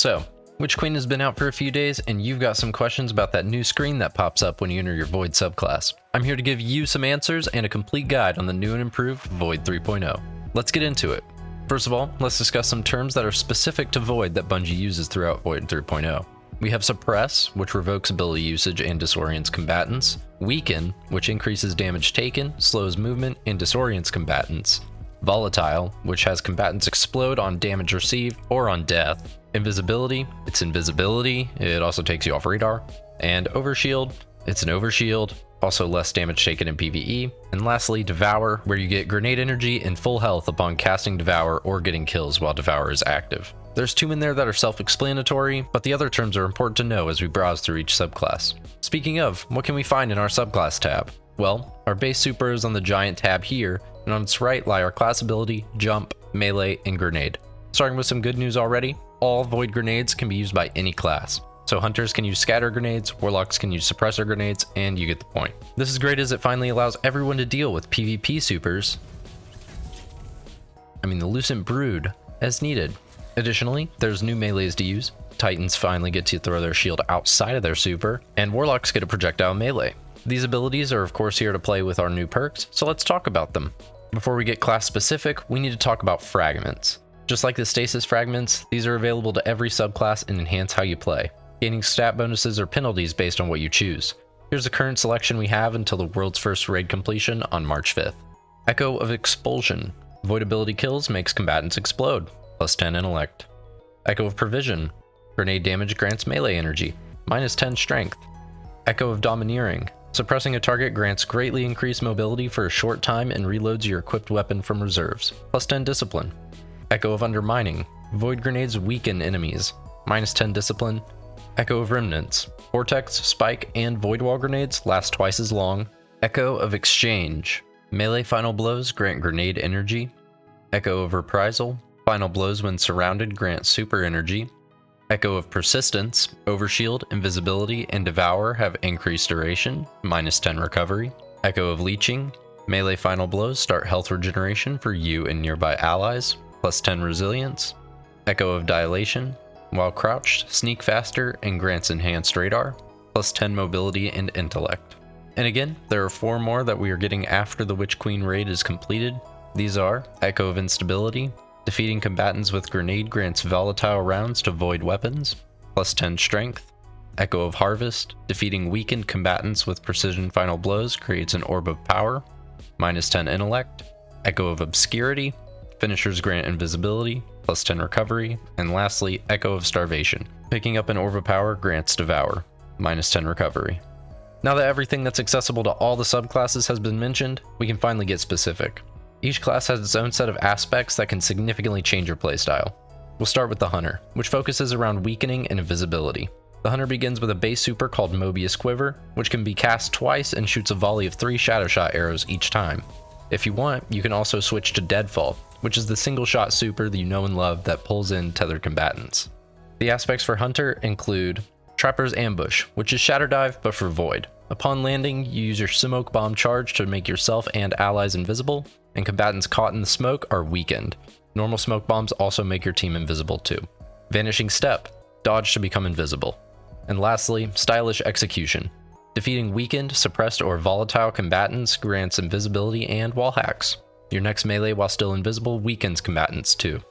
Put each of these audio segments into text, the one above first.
So, Witch Queen has been out for a few days, and you've got some questions about that new screen that pops up when you enter your Void subclass. I'm here to give you some answers and a complete guide on the new and improved Void 3.0. Let's get into it. First of all, let's discuss some terms that are specific to Void that Bungie uses throughout Void 3.0. We have Suppress, which revokes ability usage and disorients combatants. Weaken, which increases damage taken, slows movement, and disorients combatants. Volatile, which has combatants explode on damage received or on death. Invisibility, it's invisibility, it also takes you off radar. And Overshield, it's an overshield, also less damage taken in PvE. And lastly, Devour, where you get grenade energy and full health upon casting Devour or getting kills while Devour is active. There's two in there that are self-explanatory, but the other terms are important to know as we browse through each subclass. Speaking of, what can we find in our Subclass tab? Well, our base super is on the giant tab here, and on its right lie our class ability, jump, melee, and grenade. Starting with some good news already, all Void grenades can be used by any class. So Hunters can use scatter grenades, Warlocks can use suppressor grenades, and you get the point. This is great as it finally allows everyone to deal with PvP supers, the Lucent Brood, as needed. Additionally, there's new melees to use. Titans finally get to throw their shield outside of their super, and Warlocks get a projectile melee. These abilities are of course here to play with our new perks, so let's talk about them. Before we get class specific, we need to talk about fragments. Just like the stasis fragments, these are available to every subclass and enhance how you play, gaining stat bonuses or penalties based on what you choose. Here's the current selection we have until the world's first raid completion on March 5th. Echo of Expulsion. Void ability kills makes combatants explode, plus 10 intellect. Echo of Provision. Grenade damage grants melee energy, minus 10 strength. Echo of Domineering. Suppressing a target grants greatly increased mobility for a short time and reloads your equipped weapon from reserves, plus 10 discipline. Echo of Undermining. Void grenades weaken enemies, minus 10 discipline. Echo of Remnants. Vortex, Spike, and Void Wall grenades last twice as long. Echo of Exchange. Melee final blows grant grenade energy. Echo of Reprisal. Final blows when surrounded grant super energy. Echo of Persistence. Overshield, Invisibility, and Devour have increased duration, minus 10 recovery. Echo of Leeching. Melee final blows start health regeneration for you and nearby allies, plus 10 resilience. Echo of Dilation. While crouched, sneak faster and grants enhanced radar, plus 10 mobility and intellect. And again, there are 4 more that we are getting after the Witch Queen raid is completed. These are Echo of Instability. Defeating combatants with grenade grants volatile rounds to void weapons, plus 10 strength. Echo of Harvest. Defeating weakened combatants with precision final blows creates an orb of power, minus 10 intellect. Echo of Obscurity. Finishers grant invisibility, plus 10 recovery. And lastly, Echo of Starvation. Picking up an orb of power grants Devour, minus 10 recovery. Now that everything that's accessible to all the subclasses has been mentioned, we can finally get specific. Each class has its own set of aspects that can significantly change your playstyle. We'll start with the Hunter, which focuses around weakening and invisibility. The Hunter begins with a base super called Mobius Quiver, which can be cast twice and shoots a volley of 3 Shadow Shot arrows each time. If you want, you can also switch to Deadfall, which is the single shot super that you know and love that pulls in tethered combatants. The aspects for Hunter include Trapper's Ambush, which is Shatter Dive but for Void. Upon landing, you use your Smoke Bomb charge to make yourself and allies invisible, and combatants caught in the smoke are weakened. Normal smoke bombs also make your team invisible too. Vanishing Step, dodge to become invisible. And lastly, Stylish Execution. Defeating weakened, suppressed, or volatile combatants grants invisibility and wall hacks. Your next melee while still invisible weakens combatants too.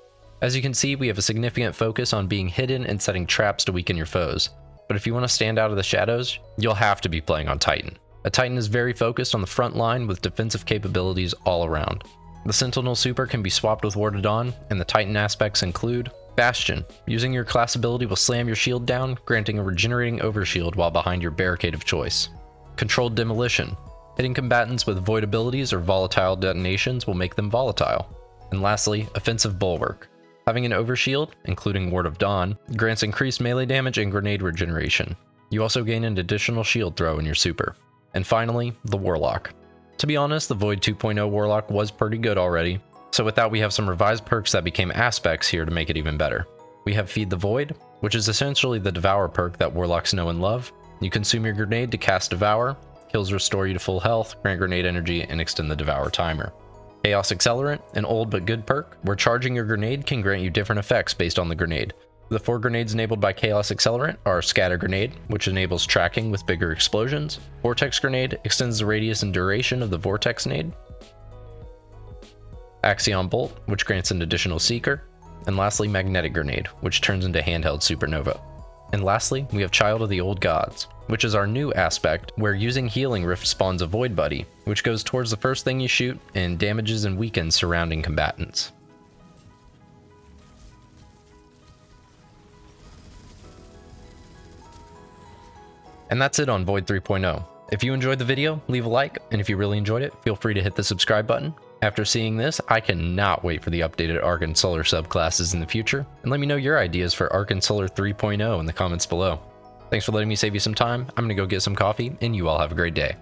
As you can see, we have a significant focus on being hidden and setting traps to weaken your foes. But if you want to stand out of the shadows, you'll have to be playing on Titan. A Titan is very focused on the front line with defensive capabilities all around. The Sentinel super can be swapped with Warded On, and the Titan aspects include Bastion. Using your class ability will slam your shield down, granting a regenerating overshield while behind your barricade of choice. Controlled Demolition. Hitting combatants with void abilities or volatile detonations will make them volatile. And lastly, Offensive Bulwark. Having an overshield, including Ward of Dawn, grants increased melee damage and grenade regeneration. You also gain an additional shield throw in your super. And finally, the Warlock. To be honest, the Void 2.0 Warlock was pretty good already, so with that we have some revised perks that became aspects here to make it even better. We have Feed the Void, which is essentially the Devour perk that Warlocks know and love. You consume your grenade to cast Devour, kills restore you to full health, grant grenade energy, and extend the Devour timer. Chaos Accelerant, an old but good perk, where charging your grenade can grant you different effects based on the grenade. The 4 grenades enabled by Chaos Accelerant are Scatter Grenade, which enables tracking with bigger explosions. Vortex Grenade extends the radius and duration of the Vortex Nade. Axion Bolt, which grants an additional Seeker. And lastly, Magnetic Grenade, which turns into Handheld Supernova. And lastly, we have Child of the Old Gods, which is our new aspect, where using Healing Rift spawns a Void Buddy, which goes towards the first thing you shoot and damages and weakens surrounding combatants. And that's it on Void 3.0. If you enjoyed the video, leave a like, and if you really enjoyed it, feel free to hit the subscribe button. After seeing this, I cannot wait for the updated Arc and Solar subclasses in the future, and let me know your ideas for Arc and Solar 3.0 in the comments below. Thanks for letting me save you some time. I'm gonna go get some coffee, and you all have a great day.